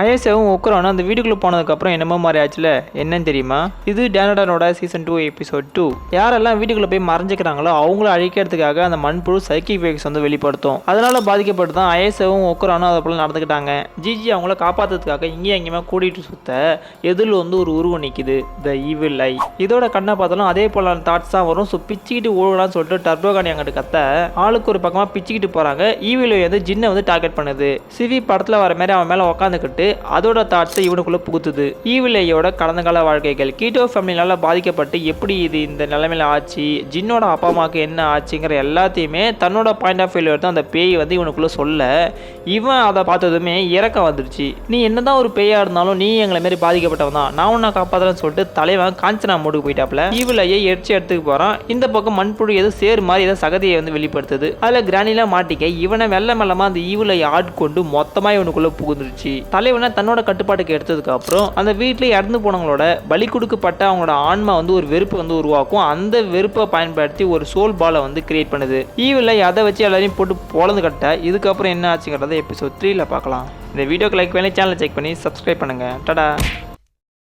ஐஎஸ்ஏவும் உக்ரானும் அந்த வீட்டுக்குள்ளே போனதுக்கப்புறம் என்னமோ மாதிரி ஆச்சுல, என்னன்னு தெரியுமா? இது டேனடனோட சீசன் 2 எபிசோட் 2. யாரெல்லாம் வீட்டுக்குள்ளே போய் மறைஞ்சிக்கிறாங்களோ அவங்கள அழிக்கிறதுக்காக அந்த மண்புழு சைக்கிக் வேவ்ஸ் வந்து வெளிப்படுத்தும். அதனால பாதிக்கப்பட்டு தான் ஐஎஸ்ஏவும் உக்ரானும் அதை போல நடந்துக்கிட்டாங்க. ஜிஜி அவங்கள காப்பாற்றுறதுக்காக இங்கேயும் எங்கேயுமே கூட்டிகிட்டு சுத்த எதில் வந்து ஒரு உருவம் நிற்கிது, த ஈவில் ஐ. இதோட கண்ணை பார்த்தாலும் அதே போல தாட்ஸ் தான் வரும். ஸோ பிச்சுக்கிட்டு ஓடலான்னு சொல்லிட்டு டர்போகானி அங்கிட்டு கத்த ஆளுக்கு ஒரு பக்கமாக பிச்சுக்கிட்டு போகிறாங்க. ஈவில் ஐ வந்து ஜின்னை வந்து டார்கெட் பண்ணுது. சிவி படத்தில் வர மாதிரி அவன் மேலே உட்காந்துக்கிட்டு அதோட தாட்ஸை இவனுக்குள்ளே புகுத்துது. ஈவில் ஐயோட கடந்த கால வாழ்க்கைகள், கீட்டோ ஃபேமிலினால பாதிக்கப்பட்டு எப்படி இது இந்த நிலைமையில ஆச்சு, ஜின்னோட அப்பா அம்மாவுக்கு என்ன ஆச்சுங்கிற எல்லாத்தையுமே தன்னோட பாயிண்ட் ஆஃப் வியூவில் எடுத்து அந்த பேய் வந்து இவனுக்குள்ளே சொல்ல இவன் அதை பார்த்ததுமே இறக்கம் வந்துடுச்சு. நீ என்னதான் ஒரு பேயா இருந்தாலும் நீ எங்களை மாரி பாதிக்கப்பட்டவன் தான், நான் உன்னை காப்பாற்றுறேன்னு சொல்லிட்டு தலைவன் காஞ்சனா மூடுக்கு போயிட்டாப்ல. ஈவில் ஐயை எரிச்சு எடுத்துக்கு போகிறான். இந்த பக்கம் மண்புழு ஏதோ சேர் மாதிரி ஏதோ சகதியை வந்து வெளிப்படுத்துது. அதில் கிரானிலாம் மாட்டிக்க இவனை வெள்ள மெல்லமாக அந்த ஈவில் ஐயை ஆட்கொண்டு மொத்தமாக இவனுக்குள்ளே புகுந்துருச்சு. தலைவனை தன்னோட கட்டுப்பாட்டுக்கு எடுத்ததுக்கு அப்புறம் அந்த வீட்டில் இறந்து போனவங்களோட பலி கொடுக்கப்பட்ட அவங்களோட ஆன்மா வந்து ஒரு வெறுப்பு வந்து உருவாக்கும். அந்த வெறுப்பை பயன்படுத்தி ஒரு சோல் பாலை வந்து கிரியேட் பண்ணுது. ஈவில் ஐ அதை வச்சு எல்லாரையும் போட்டு பொழந்து கட்ட இதுக்கப்புறம் என்ன ஆச்சுங்கிறத எபிசோட் 3ல பார்க்கலாம். இந்த வீடியோக்கு லைக் பண்ணி சேனலை செக் பண்ணி சப்ஸ்கிரைப் பண்ணுங்க. டடா.